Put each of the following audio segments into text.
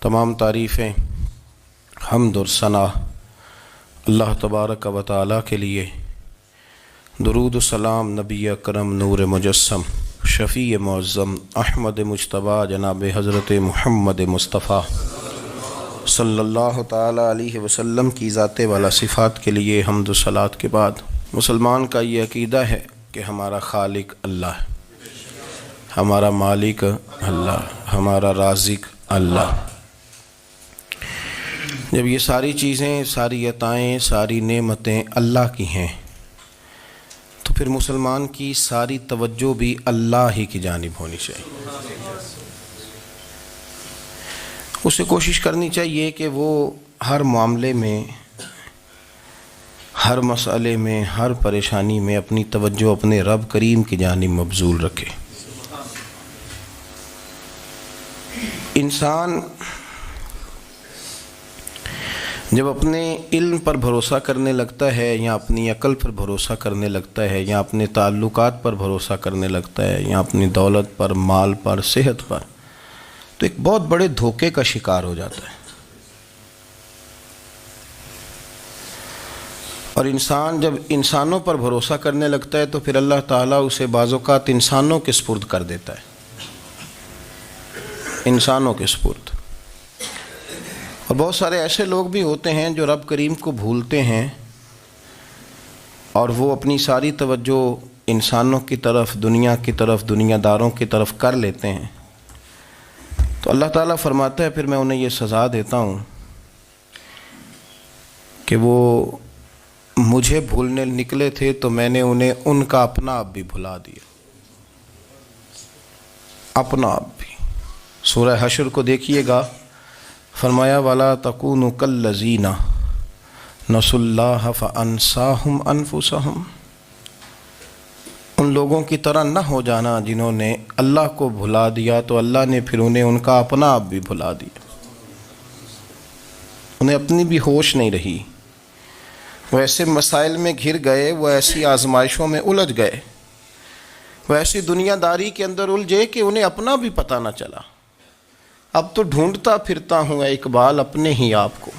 تمام تعریفیں حمد اور ثنا اللہ تبارک و تعالی کے لیے۔ درود و سلام نبی اکرم نور مجسم شفیع معظم احمد مجتبیٰ جناب حضرت محمد مصطفیٰ صلی اللہ تعالی علیہ وسلم کی ذات والا صفات کے لیے حمد و صلات کے بعد مسلمان کا یہ عقیدہ ہے کہ ہمارا خالق اللہ ہے، ہمارا مالک اللہ، ہمارا رازق اللہ۔ جب یہ ساری چیزیں، ساری عطائیں، ساری نعمتیں اللہ کی ہیں تو پھر مسلمان کی ساری توجہ بھی اللہ ہی کی جانب ہونی چاہیے۔ اسے کوشش کرنی چاہیے کہ وہ ہر معاملے میں، ہر مسئلے میں، ہر پریشانی میں اپنی توجہ اپنے رب کریم کی جانب مبذول رکھے۔ انسان جب اپنے علم پر بھروسہ کرنے لگتا ہے یا اپنی عقل پر بھروسہ کرنے لگتا ہے یا اپنے تعلقات پر بھروسہ کرنے لگتا ہے یا اپنی دولت پر، مال پر، صحت پر، تو ایک بہت بڑے دھوکے کا شکار ہو جاتا ہے۔ اور انسان جب انسانوں پر بھروسہ کرنے لگتا ہے تو پھر اللہ تعالیٰ اسے بعض اوقات انسانوں کے سپرد کر دیتا ہے، انسانوں کے سپرد۔ اور بہت سارے ایسے لوگ بھی ہوتے ہیں جو رب کریم کو بھولتے ہیں اور وہ اپنی ساری توجہ انسانوں کی طرف، دنیا کی طرف، دنیا داروں کی طرف کر لیتے ہیں، تو اللہ تعالیٰ فرماتا ہے پھر میں انہیں یہ سزا دیتا ہوں کہ وہ مجھے بھولنے نکلے تھے تو میں نے انہیں ان کا اپنا آپ بھی بھلا دیا، اپنا آپ بھی۔ سورہ حشر کو دیکھیے گا، فرمایا وَلَا تَكُونُوا كَالَّذِينَ نَسُوا اللَّهَ فَأَنسَاهُمْ أَنفُسَهُمْ۔ ان لوگوں کی طرح نہ ہو جانا جنہوں نے اللہ کو بھلا دیا تو اللہ نے پھر انہیں ان کا اپنا آپ بھی بھلا دیا، انہیں اپنی بھی ہوش نہیں رہی۔ وہ ایسے مسائل میں گھر گئے، وہ ایسی آزمائشوں میں الجھ گئے، وہ ایسی دنیا داری کے اندر الجھے کہ انہیں اپنا بھی پتہ نہ چلا۔ اب تو ڈھونڈتا پھرتا ہوں اے اقبال اپنے ہی آپ کو،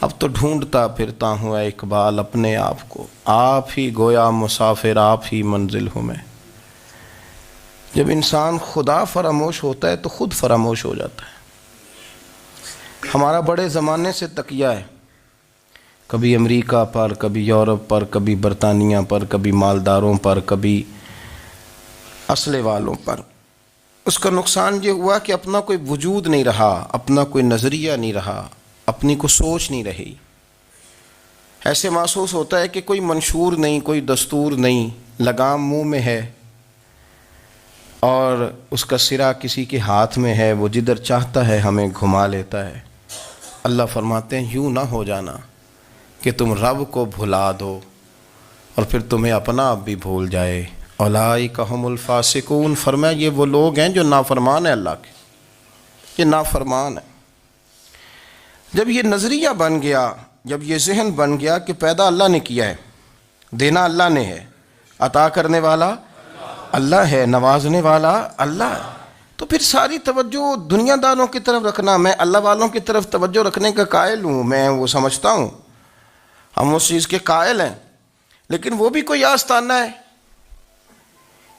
اب تو ڈھونڈتا پھرتا ہوں اے اقبال اپنے آپ کو، آپ ہی گویا مسافر، آپ ہی منزل ہوں میں۔ جب انسان خدا فراموش ہوتا ہے تو خود فراموش ہو جاتا ہے۔ ہمارا بڑے زمانے سے تکیہ ہے، کبھی امریکہ پر، کبھی یورپ پر، کبھی برطانیہ پر، کبھی مالداروں پر، کبھی اسلحے والوں پر۔ اس کا نقصان یہ ہوا کہ اپنا کوئی وجود نہیں رہا، اپنا کوئی نظریہ نہیں رہا، اپنی کوئی سوچ نہیں رہی۔ ایسے محسوس ہوتا ہے کہ کوئی منشور نہیں، کوئی دستور نہیں، لگام منہ میں ہے اور اس کا سرا کسی کے ہاتھ میں ہے، وہ جدھر چاہتا ہے ہمیں گھما لیتا ہے۔ اللہ فرماتے ہیں یوں نہ ہو جانا کہ تم رب کو بھلا دو اور پھر تمہیں اپنا آپ بھی بھول جائے۔ اولئک ھم الفاسقون، فرمایا یہ وہ لوگ ہیں جو نافرمان ہیں اللہ کے، یہ نافرمان ہیں۔ جب یہ نظریہ بن گیا، جب یہ ذہن بن گیا کہ پیدا اللہ نے کیا ہے، دینا اللہ نے ہے، عطا کرنے والا اللہ ہے، نوازنے والا اللہ ہے، تو پھر ساری توجہ دنیا داروں کی طرف رکھنا، میں اللہ والوں کی طرف توجہ رکھنے کا قائل ہوں، میں وہ سمجھتا ہوں، ہم اس چیز کے قائل ہیں، لیکن وہ بھی کوئی آستانہ ہے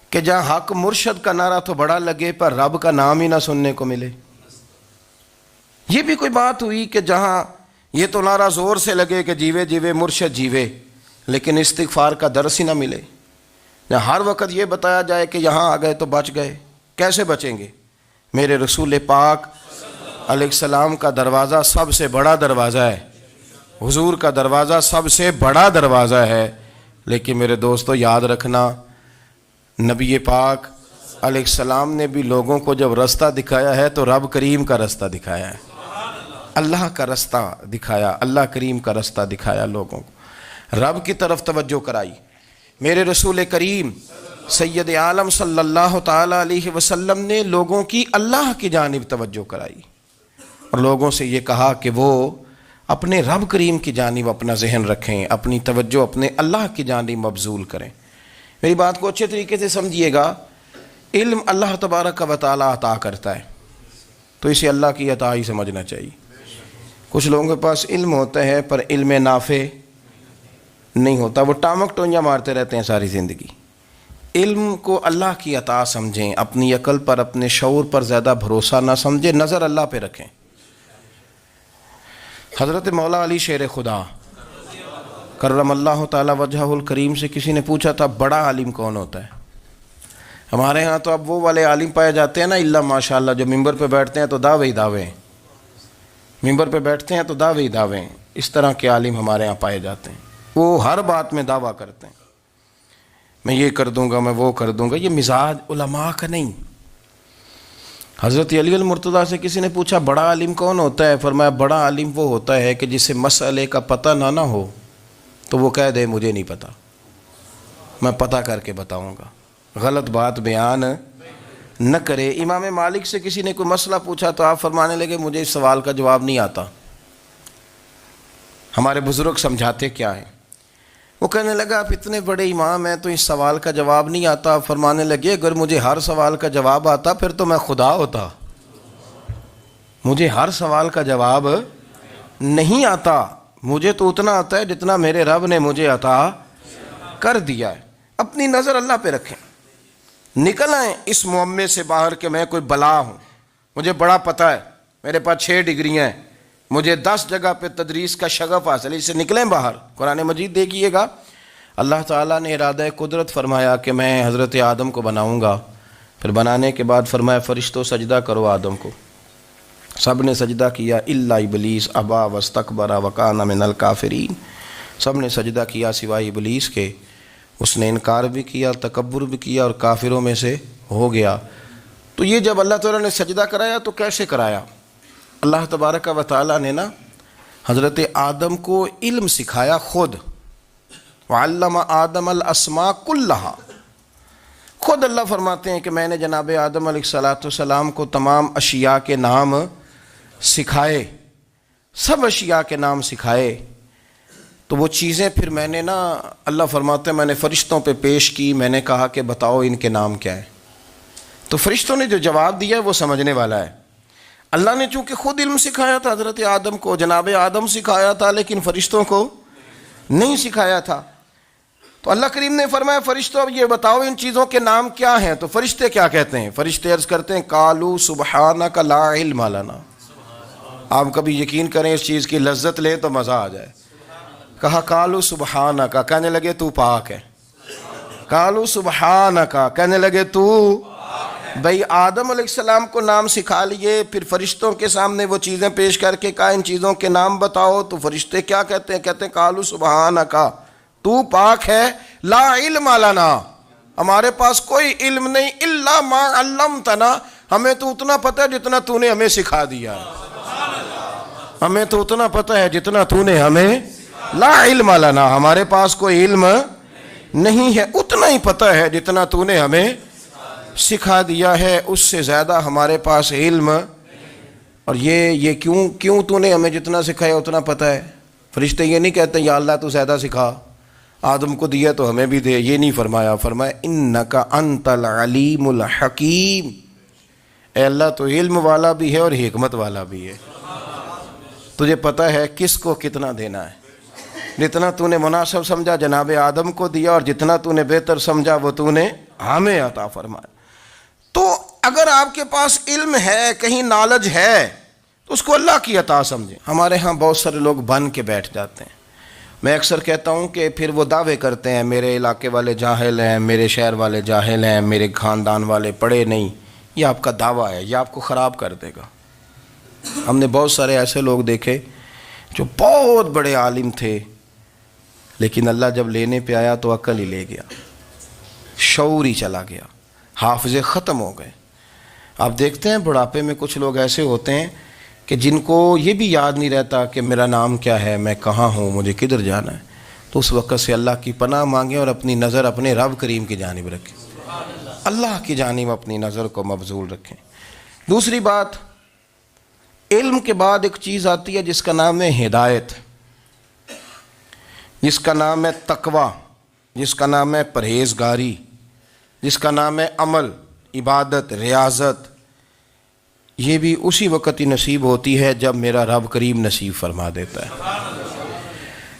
کہ جہاں حق مرشد کا نعرہ تو بڑا لگے پر رب کا نام ہی نہ سننے کو ملے۔ یہ بھی کوئی بات ہوئی کہ جہاں یہ تو نعرہ زور سے لگے کہ جیوے جیوے مرشد جیوے، لیکن استغفار کا درس ہی نہ ملے۔ جہاں ہر وقت یہ بتایا جائے کہ یہاں آ گئے تو بچ گئے، کیسے بچیں گے؟ میرے رسول پاک علیہ السلام کا دروازہ سب سے بڑا دروازہ ہے، حضور کا دروازہ سب سے بڑا دروازہ ہے، لیکن میرے دوستو یاد رکھنا، نبی پاک علیہ السلام نے بھی لوگوں کو جب رستہ دکھایا ہے تو رب کریم کا رستہ دکھایا ہے، اللہ کا رستہ دکھایا، اللہ کریم کا رستہ دکھایا، لوگوں کو رب کی طرف توجہ کرائی۔ میرے رسول کریم سید عالم صلی اللہ تعالی علیہ وسلم نے لوگوں کی اللہ کی جانب توجہ کرائی اور لوگوں سے یہ کہا کہ وہ اپنے رب کریم کی جانب اپنا ذہن رکھیں، اپنی توجہ اپنے اللہ کی جانب مبذول کریں۔ میری بات کو اچھے طریقے سے سمجھیے گا، علم اللہ تبارک و تعالی عطا کرتا ہے، تو اسے اللہ کی عطا ہی سمجھنا چاہیے۔ کچھ لوگوں کے پاس علم ہوتا ہے پر علم نافع نہیں ہوتا، وہ ٹامک ٹونجا مارتے رہتے ہیں ساری زندگی۔ علم کو اللہ کی عطا سمجھیں، اپنی عقل پر اپنے شعور پر زیادہ بھروسہ نہ سمجھیں، نظر اللہ پہ رکھیں۔ حضرت مولا علی شیر خدا کرم اللہ تعالی وجہہ الکریم سے کسی نے پوچھا تھا بڑا عالم کون ہوتا ہے؟ ہمارے ہاں تو اب وہ والے عالم پائے جاتے ہیں نا، اللہ ماشاء اللہ، جو ممبر پہ بیٹھتے ہیں تو دعوے ہی دعوے، ممبر پہ بیٹھتے ہیں تو دعوے ہی دعوے، اس طرح کے عالم ہمارے ہاں پائے جاتے ہیں۔ وہ ہر بات میں دعویٰ کرتے ہیں، میں یہ کر دوں گا، میں وہ کر دوں گا۔ یہ مزاج علماء کا نہیں۔ حضرت علی المرتضیٰ سے کسی نے پوچھا بڑا عالم کون ہوتا ہے؟ فرمایا بڑا عالم وہ ہوتا ہے کہ جسے مسئلے کا پتہ نہ ہو تو وہ کہہ دے مجھے نہیں پتہ، میں پتہ کر کے بتاؤں گا، غلط بات بیان نہ کرے۔ امام مالک سے کسی نے کوئی مسئلہ پوچھا تو آپ فرمانے لگے مجھے اس سوال کا جواب نہیں آتا، ہمارے بزرگ سمجھاتے کیا ہیں؟ وہ کہنے لگا آپ اتنے بڑے امام ہیں تو اس سوال کا جواب نہیں آتا۔ آپ فرمانے لگے اگر مجھے ہر سوال کا جواب آتا پھر تو میں خدا ہوتا، مجھے ہر سوال کا جواب نہیں آتا، مجھے تو اتنا آتا ہے جتنا میرے رب نے مجھے عطا کر دیا ہے۔ اپنی نظر اللہ پہ رکھیں، نکل آئیں اس معمے سے باہر کہ میں کوئی بلا ہوں، مجھے بڑا پتہ ہے، میرے پاس 6 ڈگریاں ہیں، مجھے 10 جگہ پہ تدریس کا شغف حاصل ہے، اس سے نکلیں باہر۔ قرآن مجید دیکھیے گا، اللہ تعالیٰ نے ارادہ قدرت فرمایا کہ میں حضرت آدم کو بناؤں گا، پھر بنانے کے بعد فرمایا فرشتوں سجدہ کرو آدم کو، سب نے سجدہ کیا الا ابلیس ابا واستکبر وکان من الکافرین، سب نے سجدہ کیا سوائے ابلیس کے، اس نے انکار بھی کیا، تکبر بھی کیا اور کافروں میں سے ہو گیا۔ تو یہ جب اللہ تعالیٰ نے سجدہ کرایا تو کیسے کرایا؟ اللہ تبارک و تعالیٰ نے نا حضرت آدم کو علم سکھایا خود، وعلم آدم الاسماء کلہا، خود اللہ فرماتے ہیں کہ میں نے جناب آدم علیہ السلام کو تمام اشیاء کے نام سکھائے، سب اشیاء کے نام سکھائے۔ تو وہ چیزیں پھر میں نے نا، اللہ فرماتے ہیں میں نے فرشتوں پہ پیش کی، میں نے کہا کہ بتاؤ ان کے نام کیا ہے، تو فرشتوں نے جو جواب دیا ہے وہ سمجھنے والا ہے۔ اللہ نے چونکہ خود علم سکھایا تھا حضرت آدم کو، جناب آدم سکھایا تھا، لیکن فرشتوں کو نہیں سکھایا تھا۔ تو اللہ کریم نے فرمایا فرشتوں اب یہ بتاؤ ان چیزوں کے نام کیا ہیں؟ تو فرشتے کیا کہتے ہیں؟ فرشتے عرض کرتے ہیں قالوا سبحانک لا علم لنا۔ آپ کبھی یقین کریں اس چیز کی لذت لیں تو مزہ آ جائے۔ کہا قالوا سبحانک، کہنے لگے تو پاک ہے، قالوا سبحانک، کہنے لگے تو بھئی آدم علیہ السلام کو نام سکھا لیے، پھر فرشتوں کے سامنے وہ چیزیں پیش کر کے کہا ان چیزوں کے نام بتاؤ، تو فرشتے کیا کہتے ہیں؟ کہتے ہیں قالوا سبحانک، تو پاک ہے، لا علم لنا، ہمارے پاس کوئی علم نہیں، الا ما علمتنا، ہمیں تو اتنا پتہ ہے جتنا تو نے ہمیں سکھا دیا ہے، ہمیں تو اتنا پتہ ہے جتنا تو نے ہمیں، لا علم لنا، ہمارے پاس کوئی علم نہیں ہے، اتنا ہی پتہ ہے جتنا تو نے ہمیں سکھا دیا ہے، اس سے زیادہ ہمارے پاس علم۔ اور یہ کیوں تو نے ہمیں جتنا سکھایا اتنا پتہ ہے؟ فرشتے یہ نہیں کہتے یا اللہ تو زیادہ سکھا، آدم کو دیا تو ہمیں بھی دے، یہ نہیں فرمایا، فرمایا انک انت العلیم الحکیم، اے اللہ تو علم والا بھی ہے اور حکمت والا بھی ہے، تجھے پتہ ہے کس کو کتنا دینا ہے، جتنا تو نے مناسب سمجھا جناب آدم کو دیا، اور جتنا تو نے بہتر سمجھا وہ تو نے ہمیں عطا فرمایا۔ تو اگر آپ کے پاس علم ہے، کہیں نالج ہے، تو اس کو اللہ کی عطا سمجھیں۔ ہمارے ہاں بہت سارے لوگ بن کے بیٹھ جاتے ہیں، میں اکثر کہتا ہوں کہ پھر وہ دعوے کرتے ہیں میرے علاقے والے جاہل ہیں، میرے شہر والے جاہل ہیں، میرے خاندان والے پڑھے نہیں۔ یہ آپ کا دعویٰ ہے، یہ آپ کو خراب کر دے گا۔ ہم نے بہت سارے ایسے لوگ دیکھے جو بہت بڑے عالم تھے، لیکن اللہ جب لینے پہ آیا تو عقل ہی لے گیا، شعور ہی چلا گیا، حافظے ختم ہو گئے۔ آپ دیکھتے ہیں بڑھاپے میں کچھ لوگ ایسے ہوتے ہیں کہ جن کو یہ بھی یاد نہیں رہتا کہ میرا نام کیا ہے، میں کہاں ہوں، مجھے کدھر جانا ہے۔ تو اس وقت سے اللہ کی پناہ مانگیں اور اپنی نظر اپنے رب کریم کی جانب رکھیں، اللہ کی جانب اپنی نظر کو مبذول رکھیں۔ دوسری بات، علم کے بعد ایک چیز آتی ہے جس کا نام ہے ہدایت، جس کا نام ہے تقوی، جس کا نام ہے پرہیزگاری، جس کا نام ہے عمل، عبادت، ریاضت۔ یہ بھی اسی وقت ہی نصیب ہوتی ہے جب میرا رب کریم نصیب فرما دیتا ہے۔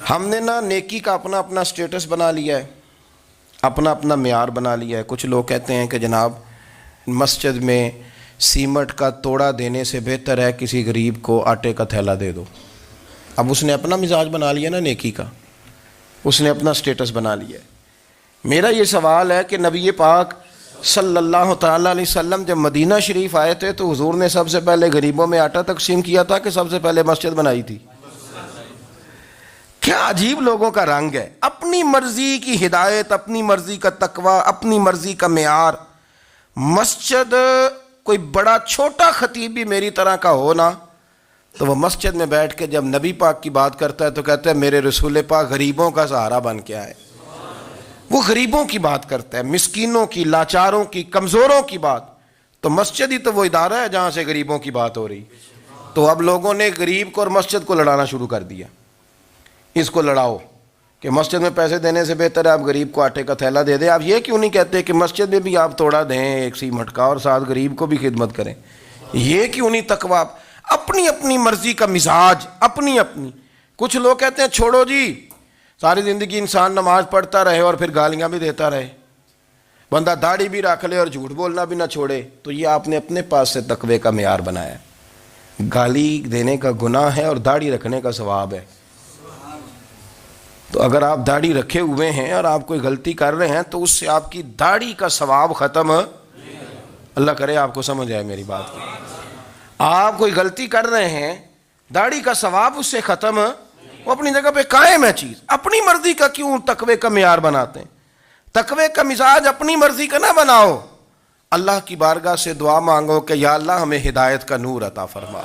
ہم نے نا نیکی کا اپنا اپنا سٹیٹس بنا لیا ہے، اپنا اپنا معیار بنا لیا ہے۔ کچھ لوگ کہتے ہیں کہ جناب مسجد میں سیمٹ کا توڑا دینے سے بہتر ہے کسی غریب کو آٹے کا تھیلا دے دو۔ اب اس نے اپنا مزاج بنا لیا نا نیکی کا، اس نے اپنا سٹیٹس بنا لیا ہے۔ میرا یہ سوال ہے کہ نبی پاک صلی اللہ تعالیٰ علیہ وسلم جب مدینہ شریف آئے تھے تو حضور نے سب سے پہلے غریبوں میں آٹا تقسیم کیا تھا کہ سب سے پہلے مسجد بنائی تھی؟ کیا عجیب لوگوں کا رنگ ہے، اپنی مرضی کی ہدایت، اپنی مرضی کا تقوی، اپنی مرضی کا معیار۔ مسجد کوئی بڑا چھوٹا خطیب بھی میری طرح کا ہو نا تو وہ مسجد میں بیٹھ کے جب نبی پاک کی بات کرتا ہے تو کہتا ہے میرے رسول پاک غریبوں کا سہارا بن کے آئے۔ وہ غریبوں کی بات کرتا ہے، مسکینوں کی، لاچاروں کی، کمزوروں کی بات۔ تو مسجد ہی تو وہ ادارہ ہے جہاں سے غریبوں کی بات ہو رہی۔ تو اب لوگوں نے غریب کو اور مسجد کو لڑانا شروع کر دیا، اس کو لڑاؤ کہ مسجد میں پیسے دینے سے بہتر ہے آپ غریب کو آٹے کا تھیلا دے دیں۔ آپ یہ کیوں نہیں کہتے کہ مسجد میں بھی آپ توڑا دیں ایک سیمٹ کا اور ساتھ غریب کو بھی خدمت کریں؟ یہ کیوں نہیں تقویٰ؟ اپنی اپنی مرضی کا مزاج، اپنی اپنی۔ کچھ لوگ کہتے ہیں چھوڑو جی، ساری زندگی انسان نماز پڑھتا رہے اور پھر گالیاں بھی دیتا رہے، بندہ داڑھی بھی رکھ لے اور جھوٹ بولنا بھی نہ چھوڑے، تو یہ آپ نے اپنے پاس سے تقوی کا معیار بنایا۔ گالی دینے کا گناہ ہے اور داڑھی رکھنے کا ثواب ہے۔ تو اگر آپ داڑھی رکھے ہوئے ہیں اور آپ کوئی غلطی کر رہے ہیں تو اس سے آپ کی داڑھی کا ثواب ختم، اللہ کرے آپ کو سمجھ آئے میری بات۔ آپ کوئی غلطی کر رہے ہیں، داڑھی کا ثواب اس سے ختم، وہ اپنی جگہ پہ قائم ہے چیز۔ اپنی مرضی کا کیوں تقوی کا معیار بناتے ہیں؟ تقوی کا مزاج اپنی مرضی کا نہ بناؤ، اللہ کی بارگاہ سے دعا مانگو کہ یا اللہ ہمیں ہدایت کا نور عطا فرما،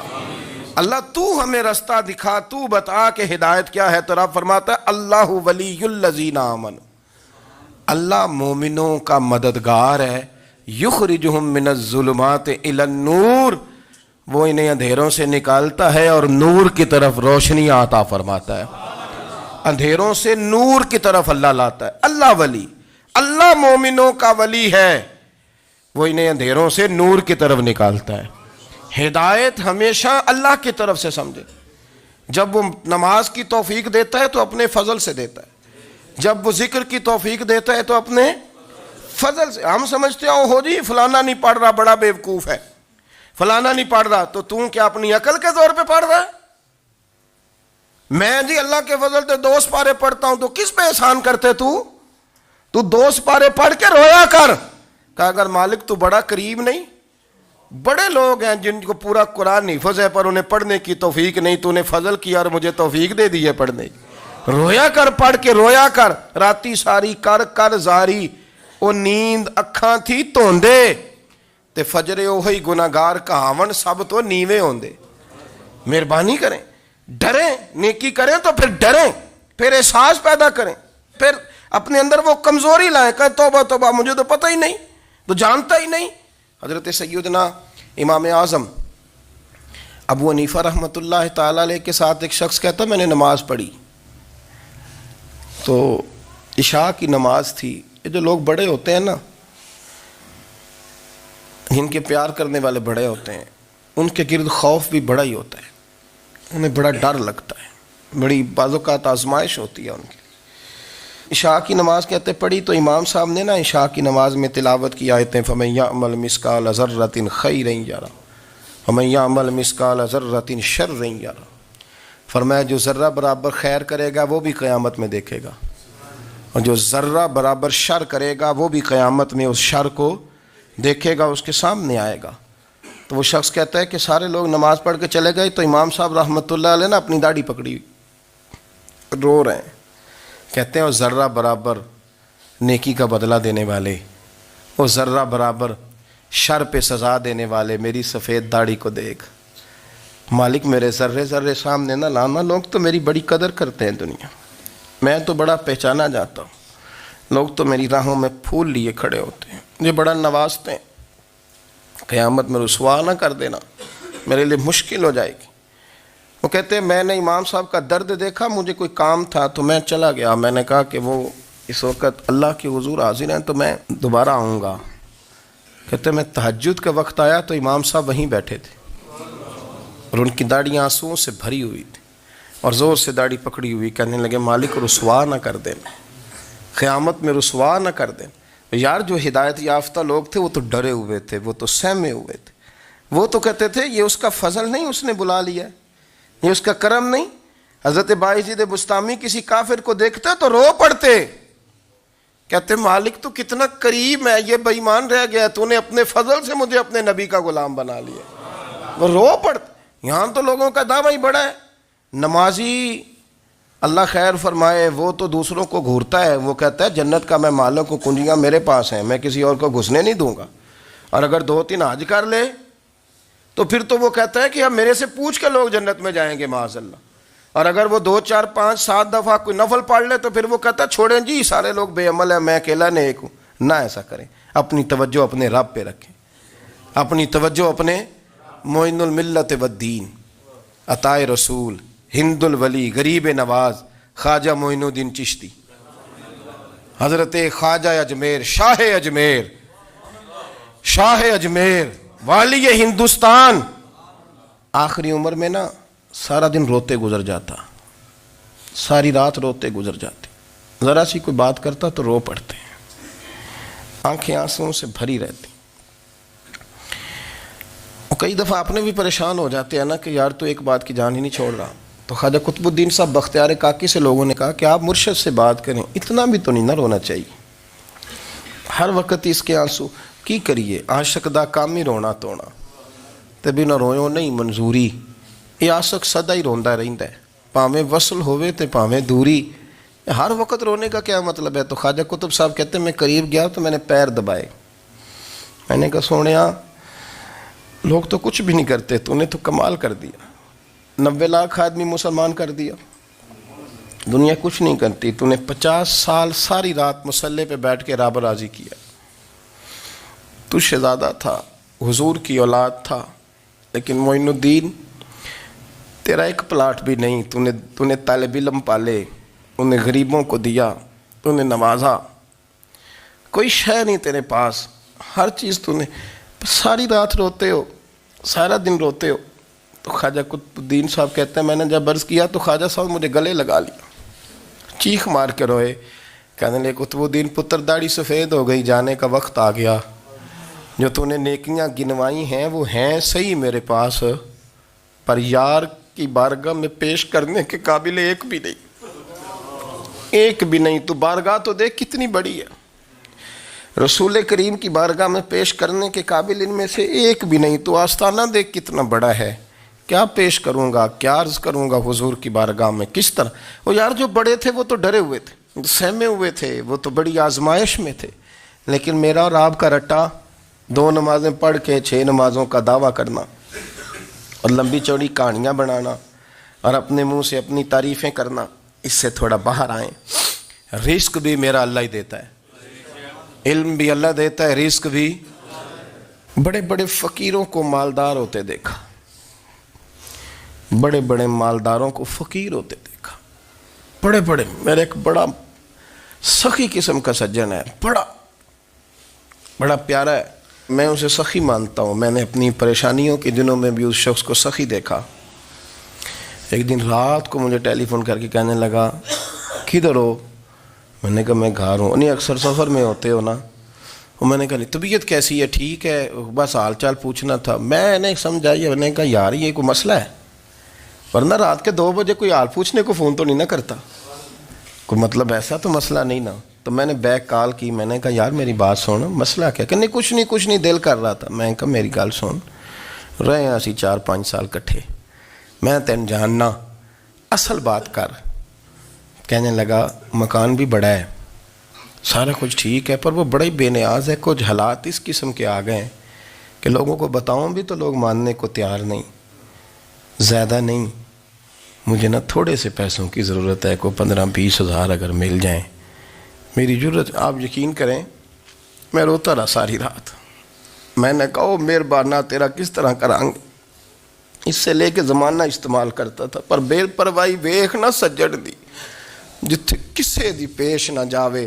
اللہ تو ہمیں رستہ دکھا، تو بتا کہ ہدایت کیا ہے۔ تو رب فرماتا ہے اللہ ولی الذین آمنوا، اللہ مومنوں کا مددگار ہے، یخرجہم من الظلمات الی النور، وہ انہیں اندھیروں سے نکالتا ہے اور نور کی طرف روشنی عطا فرماتا ہے۔ اندھیروں سے نور کی طرف اللہ لاتا ہے۔ اللہ ولی، اللہ مومنوں کا ولی ہے، وہ انہیں اندھیروں سے نور کی طرف نکالتا ہے۔ ہدایت ہمیشہ اللہ کی طرف سے سمجھے۔ جب وہ نماز کی توفیق دیتا ہے تو اپنے فضل سے دیتا ہے، جب وہ ذکر کی توفیق دیتا ہے تو اپنے فضل سے۔ ہم سمجھتے ہیں ہو جی فلانا نہیں پڑھ رہا بڑا بیوقوف ہے، فلانا نہیں پڑھ رہا، تو کیا اپنی عقل کے زور پہ پڑھ رہا ہے؟ میں جی اللہ کے فضل سے 2 سپارے پڑھتا ہوں، تو کس پہ احسان کرتے تو 2 سپارے پڑھ کے رویا کر۔ کہا اگر مالک تو بڑا قریب نہیں، بڑے لوگ ہیں جن کو پورا قرآن حفظ ہے پر انہیں پڑھنے کی توفیق نہیں، تو انہیں فضل کیا اور مجھے توفیق دے دی ہے پڑھنے کی۔ رویا کر، پڑھ کے رویا کر، راتی ساری کر کر زاری، وہ نیند اکھاں تھی توندے تے فجرے اوہی گناہگار کہاون سب تو نیوے ہوندے۔ مہربانی کریں، ڈریں، نیکی کریں تو پھر ڈریں، پھر احساس پیدا کریں، پھر اپنے اندر وہ کمزوری لائیں، کہیں توبہ توبہ مجھے تو پتہ ہی نہیں، تو جانتا ہی نہیں۔ حضرت سیدنا امام اعظم ابو حنیفہ رحمۃ اللہ تعالیٰ علیہ کے ساتھ ایک شخص کہتا میں نے نماز پڑھی، تو عشاء کی نماز تھی۔ یہ جو لوگ بڑے ہوتے ہیں نا، جن کے پیار کرنے والے بڑے ہوتے ہیں، ان کے گرد خوف بھی بڑا ہی ہوتا ہے، انہیں بڑا ڈر لگتا ہے، بڑی بعض اوقات آزمائش ہوتی ہے ان کی۔ عشاء کی نماز کہتے پڑھی تو امام صاحب نے نا عشاء کی نماز میں تلاوت کی آیتیں فَمَن يَعْمَلْ مِثْقَالَ ذَرَّةٍ خَيْرًا يَرَهُ وَمَن يَعْمَلْ مِثْقَالَ ذَرَّةٍ شَرًّا يَرَهُ، فرمایا جو ذرہ برابر خیر کرے گا وہ بھی قیامت میں دیکھے گا، اور جو ذرہ برابر شر کرے گا وہ بھی قیامت میں اس شر کو دیکھے گا، اس کے سامنے آئے گا۔ تو وہ شخص کہتا ہے کہ سارے لوگ نماز پڑھ کے چلے گئے تو امام صاحب رحمۃ اللہ علیہ نے اپنی داڑھی پکڑی، رو رہے ہیں، کہتے ہیں وہ ذرہ برابر نیکی کا بدلہ دینے والے، وہ ذرہ برابر شر پہ سزا دینے والے میری سفید داڑھی کو دیکھ، مالک میرے ذرے ذرے سامنے نہ لانا، لوگ تو میری بڑی قدر کرتے ہیں دنیا، میں تو بڑا پہچانا جاتا ہوں، لوگ تو میری راہوں میں پھول لیے کھڑے ہوتے ہیں، مجھے بڑا نوازتے ہیں، قیامت میں رسوا نہ کر دینا، میرے لیے مشکل ہو جائے گی۔ وہ کہتے ہیں میں نے امام صاحب کا درد دیکھا، مجھے کوئی کام تھا تو میں چلا گیا، میں نے کہا کہ وہ اس وقت اللہ کے حضور حاضر ہیں تو میں دوبارہ آؤں گا۔ کہتے ہیں میں تہجد کا وقت آیا تو امام صاحب وہیں بیٹھے تھے، اور ان کی داڑیاں آنسوؤں سے بھری ہوئی تھی اور زور سے داڑھی پکڑی ہوئی، کہنے لگے مالک رسوا نہ کر دیں، قیامت میں رسوا نہ کر دیں۔ یار جو ہدایت یافتہ لوگ تھے وہ تو ڈرے ہوئے تھے، وہ تو سہمے ہوئے تھے، وہ تو کہتے تھے یہ اس کا فضل نہیں، اس نے بلا لیا، یہ اس کا کرم نہیں۔ حضرت بایزید بسطامی کسی کافر کو دیکھتے تو رو پڑتے، کہتے مالک تو کتنا کریم ہے، یہ بے ایمان رہ گیا، تو نے اپنے فضل سے مجھے اپنے نبی کا غلام بنا لیا۔ وہ رو پڑتے۔ یہاں تو لوگوں کا دعویٰ ہی بڑا ہے، نمازی اللہ خیر فرمائے وہ تو دوسروں کو گھورتا ہے، وہ کہتا ہے جنت کا میں مالک ہوں، کنجیاں میرے پاس ہیں، میں کسی اور کو گھسنے نہیں دوں گا۔ اور اگر 2-3 حج کر لے تو پھر تو وہ کہتا ہے کہ اب میرے سے پوچھ کے لوگ جنت میں جائیں گے معاذ اللہ۔ اور اگر وہ 2 4 5 7 دفعہ کوئی نفل پڑھ لے تو پھر وہ کہتا ہے چھوڑیں جی سارے لوگ بے عمل ہیں، میں اکیلا نیک ہوں۔ نہ ایسا کریں، اپنی توجہ اپنے رب پہ رکھیں، اپنی توجہ اپنے معین الملت والدین، عطائے رسول، ہند الولی، غریب نواز، خواجہ معین الدین چشتی، حضرت خواجہ اجمیر، شاہ اجمیر، شاہ اجمیر، والی ہندوستان۔ آخری عمر میں نا سارا دن روتے گزر جاتا، ساری رات روتے گزر جاتی، ذرا سی کوئی بات کرتا تو رو پڑتے ہیں، آنکھیں آنسوؤں سے بھری رہتی۔ اور کئی دفعہ اپنے بھی پریشان ہو جاتے ہیں نا کہ یار تو ایک بات کی جان ہی نہیں چھوڑ رہا۔ تو خواجہ قطب الدین صاحب بختیار کاکی سے لوگوں نے کہا کہ آپ مرشد سے بات کریں، اتنا بھی تو نہیں نہ رونا چاہیے، ہر وقت اس کے آنسو کی کریے، عاشق دا کام ہی رونا تونا، تے بھی نہ رویو نہیں منظوری، یہ عاشق سدا ہی روندا رہندا ہے، پاویں وصل ہوئے تے پاویں دوری، ہر وقت رونے کا کیا مطلب ہے؟ تو خواجہ قطب صاحب کہتے ہیں میں قریب گیا تو میں نے پیر دبائے، میں نے کہا سونیا لوگ تو کچھ بھی نہیں کرتے، تو نے تو کمال کر دیا، 90 لاکھ آدمی مسلمان کر دیا، دنیا کچھ نہیں کرتی، تو نے 50 سال ساری رات مصلے پہ بیٹھ کے رب راضی کیا، تو شہزادہ تھا، حضور کی اولاد تھا، لیکن معین الدین تیرا ایک پلاٹ بھی نہیں، تو نے طالب علم پالے، انہیں غریبوں کو دیا، تو نے نوازا، کوئی شے نہیں تیرے پاس، ہر چیز تو نے، ساری رات روتے ہو، سارا دن روتے ہو۔ تو خواجہ قطب الدین صاحب کہتے ہیں میں نے جب عرض کیا تو خواجہ صاحب مجھے گلے لگا لیا، چیخ مار کے روئے، کہنے لگے قطب الدین پتر داڑھی سفید ہو گئی، جانے کا وقت آ گیا، جو تو نے نیکیاں گنوائی ہیں وہ ہیں صحیح میرے پاس، پر یار کی بارگاہ میں پیش کرنے کے قابل ایک بھی نہیں، ایک بھی نہیں۔ تو بارگاہ تو دیکھ کتنی بڑی ہے، رسول کریم کی بارگاہ میں پیش کرنے کے قابل ان میں سے ایک بھی نہیں، تو آستانہ دیکھ کتنا بڑا ہے، کیا پیش کروں گا، کیا عرض کروں گا حضور کی بارگاہ میں، کس طرح؟ وہ یار جو بڑے تھے وہ تو ڈرے ہوئے تھے، سہمے ہوئے تھے، وہ تو بڑی آزمائش میں تھے، لیکن میرا اور آپ کا رٹا 2 نمازیں پڑھ کے 6 نمازوں کا دعویٰ کرنا اور لمبی چوڑی کہانیاں بنانا اور اپنے منہ سے اپنی تعریفیں کرنا، اس سے تھوڑا باہر آئیں۔ رزق بھی میرا اللہ ہی دیتا ہے، علم بھی اللہ دیتا ہے، رزق بھی۔ بڑے بڑے فقیروں کو مالدار ہوتے دیکھا، بڑے بڑے مالداروں کو فقیر ہوتے دیکھا، بڑے بڑے، میرے ایک بڑا سخی قسم کا سجن ہے، بڑا پیارا ہے، میں اسے سخی مانتا ہوں، میں نے اپنی پریشانیوں کے دنوں میں بھی اس شخص کو سخی دیکھا۔ ایک دن رات کو مجھے ٹیلی فون کر کے کہنے لگا کدھر ہو؟ میں نے کہا میں گھر ہوں۔ نہیں اکثر سفر میں ہوتے ہو نا؟ اور میں نے کہا طبیعت کیسی ہے؟ ٹھیک ہے، بس حال چال پوچھنا تھا۔ میں نے سمجھائی، میں نے کہا یار یہ کوئی مسئلہ ہے، ورنہ رات کے 2 بجے کوئی حال پوچھنے کو فون تو نہیں نہ کرتا، کوئی مطلب ایسا تو مسئلہ نہیں نا؟ تو میں نے بیک کال کی، میں نے کہا یار میری بات سن، مسئلہ کیا؟ کہ نہیں کچھ نہیں دل کر رہا تھا۔ میں نے کہا میری گل سن، رہے ہیں اسی 4-5 سال کٹھے، میں تین جاننا، اصل بات کر۔ کہنے لگا مکان بھی بڑا ہے، سارا کچھ ٹھیک ہے، پر وہ بڑا ہی بے نیاز ہے، کچھ حالات اس قسم کے آ گئے ہیں کہ لوگوں کو بتاؤں بھی تو لوگ ماننے کو تیار نہیں، زیادہ نہیں، مجھے نا تھوڑے سے پیسوں کی ضرورت ہے، کوئی 15-20 ہزار اگر مل جائیں، میری ضرورت۔ آپ یقین کریں میں روتا رہا ساری رات۔ میں نے کہا مہربانہ تیرا کس طرح کرانگے، اس سے لے کے زمانہ استعمال کرتا تھا، پر بے پرواہی ویخ نہ سجڑ دی، جتھے کسے دی پیش نہ جاوے،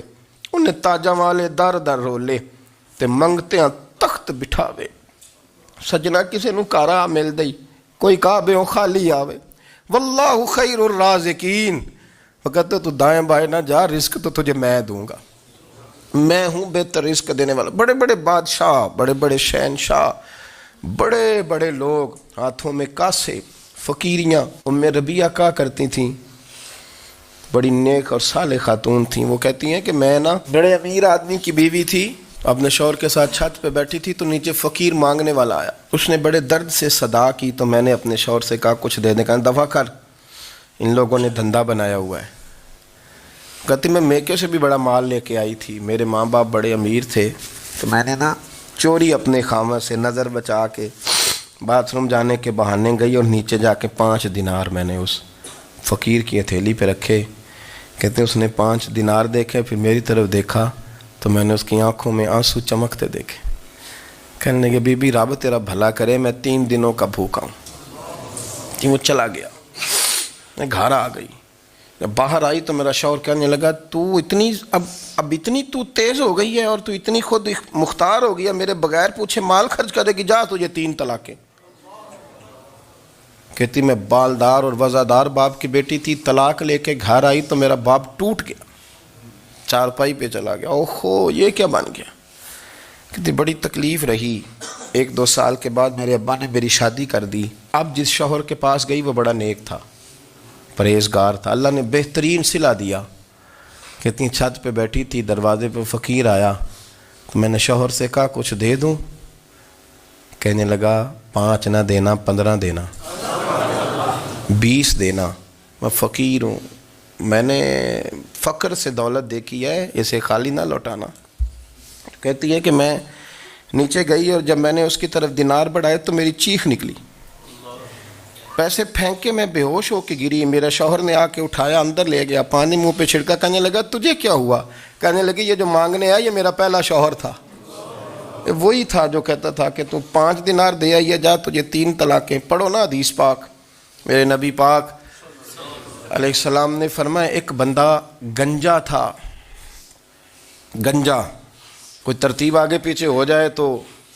انہیں تاجاں والے در در رولے تے منگتے ہیں تخت بٹھاوے۔ سجنا کسے نو کارا مل دئی، کوئی کعبے ہو خالی آوے. واللہ خیر الرازقین. وہ کہتے تو دائیں بائیں نہ جا، رزق تو تجھے میں دوں گا، میں ہوں بہتر رزق دینے والا. بڑے بڑے بادشاہ، بڑے بڑے شہنشاہ، بڑے بڑے لوگ، ہاتھوں میں کاسے، فقیریاں. ام ربیعہ کہا کرتی تھیں، بڑی نیک اور صالح خاتون تھیں. وہ کہتی ہیں کہ میں نا بڑے امیر آدمی کی بیوی تھی، اپنے شوہر کے ساتھ چھت پہ بیٹھی تھی تو نیچے فقیر مانگنے والا آیا. اس نے بڑے درد سے صدا کی تو میں نے اپنے شوہر سے کہا کچھ دے دیں. کہا دفع کر، ان لوگوں نے دھندا بنایا ہوا ہے. کہتی میں میکے سے بھی بڑا مال لے کے آئی تھی، میرے ماں باپ بڑے امیر تھے تو میں نے نا چوری اپنے خامہ سے نظر بچا کے باتھ روم جانے کے بہانے گئی اور نیچے جا کے 5 دینار میں نے اس فقیر کی ہتھیلی پہ رکھے. کہتے اس نے 5 دینار دیکھے، پھر میری طرف دیکھا تو میں نے اس کی آنکھوں میں آنسو چمکتے دیکھے. کہنے لگے بی بی رب تیرا بھلا کرے، میں 3 دنوں کا بھوکا ہوں. کہ وہ چلا گیا. میں گھر آ گئی، جب باہر آئی تو میرا شوہر کہنے لگا تو اتنی اب اتنی تو تیز ہو گئی ہے اور تو اتنی خود مختار ہو گئی ہے، میرے بغیر پوچھے مال خرچ کرے گی، جا تجھے 3 طلاقیں. کہتی میں بالدار اور وزادار باپ کی بیٹی تھی، طلاق لے کے گھر آئی تو میرا باپ ٹوٹ گیا، چارپائی پہ چلا گیا. اوہو یہ کیا بن گیا. کہتی بڑی تکلیف رہی. 1-2 سال کے بعد میرے ابا نے میری شادی کر دی. اب جس شوہر کے پاس گئی وہ بڑا نیک تھا، پرہیزگار تھا، اللہ نے بہترین صلہ دیا. کہتی چھت پہ بیٹھی تھی، دروازے پہ فقیر آیا تو میں نے شوہر سے کہا کچھ دے دوں. کہنے لگا 5 نہ دینا، 15 دینا، 20 دینا، میں فقیر ہوں، میں نے فقر سے دولت دیکھی ہے، اسے خالی نہ لوٹانا. کہتی ہے کہ میں نیچے گئی اور جب میں نے اس کی طرف دینار بڑھائے تو میری چیخ نکلی، پیسے پھینک کے میں بے ہوش ہو کے گری. میرا شوہر نے آ کے اٹھایا، اندر لے گیا، پانی منہ پہ چھڑکا. کہنے لگا تجھے کیا ہوا. کہنے لگی یہ جو مانگنے آیا یہ میرا پہلا شوہر تھا، وہی تھا جو کہتا تھا کہ تو 5 دینار دے آئیے جا تجھے 3 طلاقیں. پڑھو نا حدیث پاک. میرے نبی پاک علیہ السلام نے فرمایا ایک بندہ گنجا تھا. گنجا کوئی ترتیب آگے پیچھے ہو جائے تو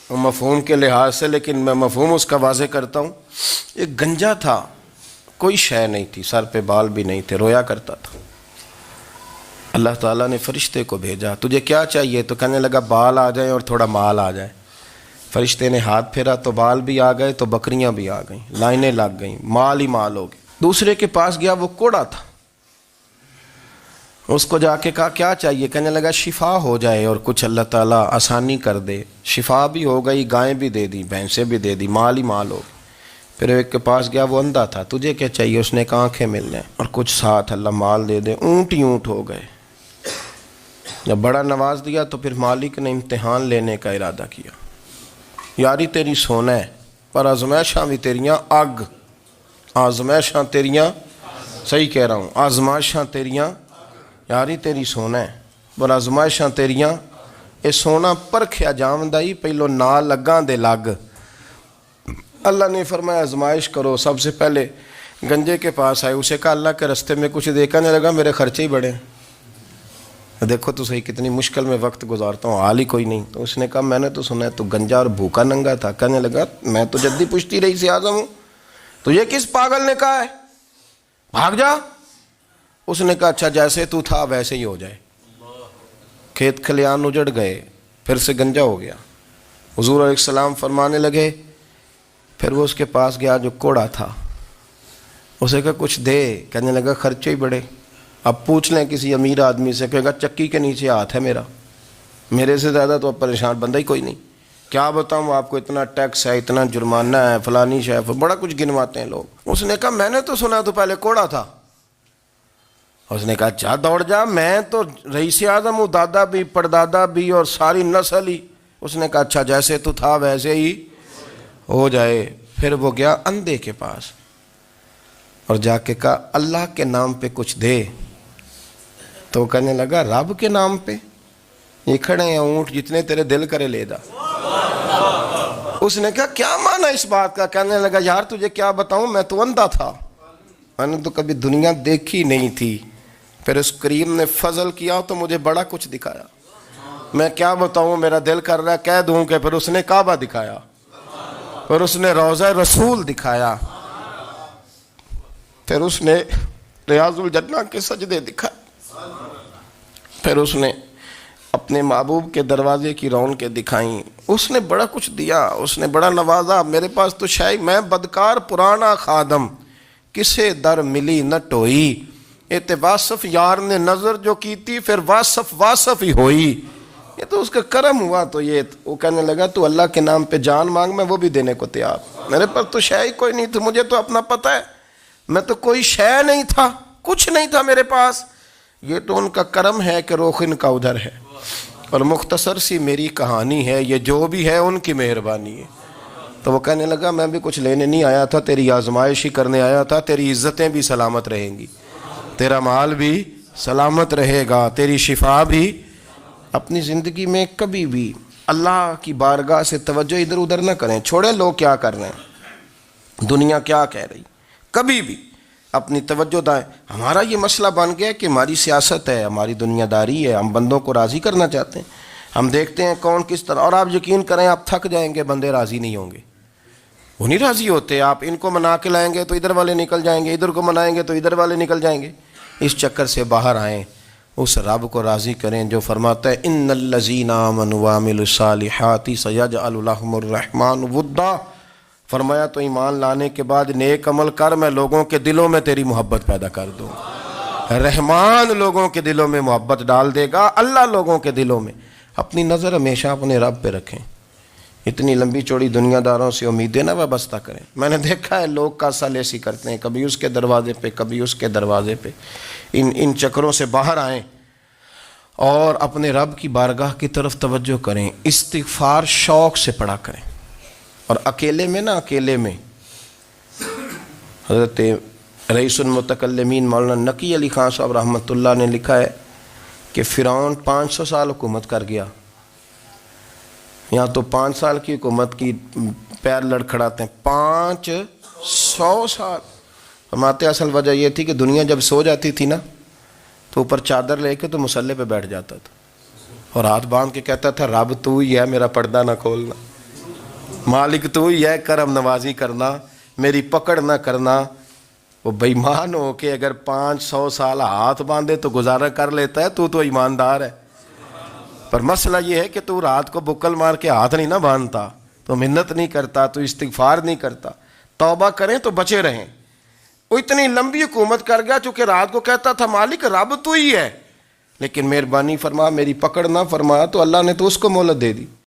مفہوم کے لحاظ سے، لیکن میں مفہوم اس کا واضح کرتا ہوں. ایک گنجا تھا، کوئی شے نہیں تھی، سر پہ بال بھی نہیں تھے، رویا کرتا تھا. اللہ تعالیٰ نے فرشتے کو بھیجا، تجھے کیا چاہیے. تو کہنے لگا بال آ جائیں اور تھوڑا مال آ جائے. فرشتے نے ہاتھ پھیرا تو بال بھی آ گئے تو بکریاں بھی آ گئیں، لائنیں لگ گئیں، مال ہی مال ہو گئے. دوسرے کے پاس گیا، وہ کوڑا تھا. اس کو جا کے کہا کیا چاہیے. کہنے لگا شفا ہو جائے اور کچھ اللہ تعالیٰ آسانی کر دے. شفا بھی ہو گئی، گائیں بھی دے دی، بھینسیں بھی دے دی، مال ہی مال ہو گئی. پھر ایک کے پاس گیا، وہ اندھا تھا. تجھے کیا چاہیے. اس نے کہا آنکھیں مل جائیں اور کچھ ساتھ اللہ مال دے دے. اونٹ ہی اونٹ ہو گئے. جب بڑا نواز دیا تو پھر مالک نے امتحان لینے کا ارادہ کیا. یاری تیری سونا ہے پر آزمائشاں بھی تیریاں اگ. آزمائشاں تیریاں، صحیح کہہ رہا ہوں، آزمائشاں تیریاں. یاری تیری سونا ہے پر آزمائشاں تیریاں. اے سونا پرکھیا جامدائی پہلو نہ لگاں دے لگ. اللہ نے فرمایا آزمائش کرو. سب سے پہلے گنجے کے پاس آئے، اسے کہا اللہ کے رستے میں کچھ دیکھنے لگا، میرے خرچے ہی بڑے. دیکھو تو صحیح کتنی مشکل میں وقت گزارتا ہوں، حال ہی کوئی نہیں. تو اس نے کہا میں نے تو سنا ہے تو گنجا اور بھوکا ننگا تھا. کہنے لگا میں تو جدی پشتی رئیس اعظم ہوں، تجھے کس پاگل نے کہا ہے بھاگ جا. اس نے کہا اچھا جیسے تو تھا ویسے ہی ہو جائے. کھیت کھلیان اجڑ گئے، پھر سے گنجا ہو گیا. حضور علیہ السلام فرمانے لگے. پھر وہ اس کے پاس گیا جو کوڑا تھا، اسے کہا کچھ دے. کہنے لگا خرچے ہی بڑے. اب پوچھ لیں کسی امیر آدمی سے، کہے گا چکی کے نیچے ہاتھ ہے میرا، میرے سے زیادہ تو اب پریشان بندہ ہی کوئی نہیں. کیا بتاؤں آپ کو، اتنا ٹیکس ہے، اتنا جرمانہ ہے، فلانی شے، بڑا کچھ گنواتے ہیں لوگ. اس نے کہا میں نے تو سنا تو پہلے کوڑا تھا. اس نے کہا جا دوڑ جا، میں تو رئیس اعظم ہوں، دادا بھی پردادا بھی اور ساری نسل ہی. اس نے کہا اچھا جیسے تو تھا ویسے ہی ہو جائے. پھر وہ گیا اندھے کے پاس اور جا کے کہا اللہ کے نام پہ کچھ دے. تو کہنے لگا رب کے نام پہ؟ یہ کھڑے ہیں اونٹ، جتنے تیرے دل کرے لے جا. اس نے کہا کیا معنی اس بات کا. کہنے لگا یار تجھے کیا بتاؤں، میں تو اندھا تھا، میں نے تو کبھی دنیا دیکھی نہیں تھی. پھر اس کریم نے فضل کیا تو مجھے بڑا کچھ دکھایا. میں کیا بتاؤں، میرا دل کر رہا ہے کہہ دوں کہ پھر اس نے کعبہ دکھایا، پھر اس نے روضہ رسول دکھایا، پھر اس نے ریاض الجنہ کے سجدے دکھائے، پھر اس نے اپنے محبوب کے دروازے کی رونقیں دکھائیں، اس نے بڑا کچھ دیا، اس نے بڑا نوازا۔ میرے پاس تو شاید میں بدکار پرانا خادم، کسے در ملی نہ ٹوئی، اے واصف یار نے نظر جو کی تھی، پھر واصف ہی ہوئی۔ یہ تو اس کا کرم ہوا۔ تو یہ وہ کہنے لگا تو اللہ کے نام پہ جان مانگ، میں وہ بھی دینے کو تیار۔ میرے پاس تو شے کوئی نہیں تھی، مجھے تو اپنا پتہ ہے، میں تو کوئی شے نہیں تھا، کچھ نہیں تھا میرے پاس۔ یہ تو ان کا کرم ہے کہ رخ ان کا ادھر ہے، اور مختصر سی میری کہانی ہے، یہ جو بھی ہے ان کی مہربانی ہے۔ تو وہ کہنے لگا میں بھی کچھ لینے نہیں آیا تھا، تیری آزمائش ہی کرنے آیا تھا، تیری عزتیں بھی سلامت رہیں گی، تیرا مال بھی سلامت رہے گا، تیری شفا بھی۔ اپنی زندگی میں کبھی بھی اللہ کی بارگاہ سے توجہ ادھر ادھر نہ کریں، چھوڑیں لوگ کیا کر رہے ہیں، دنیا کیا کہہ رہی، کبھی بھی اپنی توجہ دائیں۔ ہمارا یہ مسئلہ بن گیا کہ ہماری سیاست ہے، ہماری دنیا داری ہے، ہم بندوں کو راضی کرنا چاہتے ہیں، ہم دیکھتے ہیں کون کس طرح، اور آپ یقین کریں آپ تھک جائیں گے، بندے راضی نہیں ہوں گے، وہ نہیں راضی ہوتے۔ آپ ان کو منا کے لائیں گے تو ادھر والے نکل جائیں گے، ادھر کو منائیں گے تو ادھر والے نکل جائیں گے۔ اس چکر سے باہر آئیں، اس رب کو راضی کریں جو فرماتا ہے ان الذین آمنوا وعملوا الصالحات سیجعل لهم الرحمن ودا۔ فرمایا تو ایمان لانے کے بعد نیک عمل کر، میں لوگوں کے دلوں میں تیری محبت پیدا کر دوں۔ رحمان لوگوں کے دلوں میں محبت ڈال دے گا، اللہ لوگوں کے دلوں میں۔ اپنی نظر ہمیشہ اپنے رب پہ رکھیں، اتنی لمبی چوڑی دنیا داروں سے امیدیں نہ وابستہ کریں۔ میں نے دیکھا ہے لوگ کا سال ایسی کرتے ہیں، کبھی اس کے دروازے پہ کبھی اس کے دروازے پہ۔ ان چکروں سے باہر آئیں اور اپنے رب کی بارگاہ کی طرف توجہ کریں، استغفار شوق سے پڑھا کریں، اور اکیلے میں نا، اکیلے میں۔ حضرت رئیس المتکلمین مولانا نقی علی خان صاحب رحمۃ اللہ نے لکھا ہے کہ فرعون 500 سال حکومت کر گیا، یہاں تو 5 سال کی حکومت کی پیر لڑکھڑاتے ہیں، 500 سال۔ فرماتے اصل وجہ یہ تھی کہ دنیا جب سو جاتی تھی نا تو اوپر چادر لے کے تو مسلح پہ بیٹھ جاتا تھا، اور ہاتھ باندھ کے کہتا تھا رب تو ہی ہے، میرا پردہ نہ کھولنا، مالک تو ہی ہے، کرم نوازی کرنا، میری پکڑ نہ کرنا۔ وہ بے ایمان ہو کے اگر 500 سال ہاتھ باندھے تو گزارا کر لیتا ہے، تو ایماندار ہے۔ پر مسئلہ یہ ہے کہ تو رات کو بکل مار کے ہاتھ نہیں نہ باندھتا، تو منت نہیں کرتا، تو استغفار نہیں کرتا۔ توبہ کریں تو بچے رہیں۔ وہ اتنی لمبی حکومت کر گیا چونکہ رات کو کہتا تھا مالک رب تو ہی ہے، لیکن مہربانی فرما، میری پکڑ نہ فرمایا، تو اللہ نے تو اس کو مہلت دے دی۔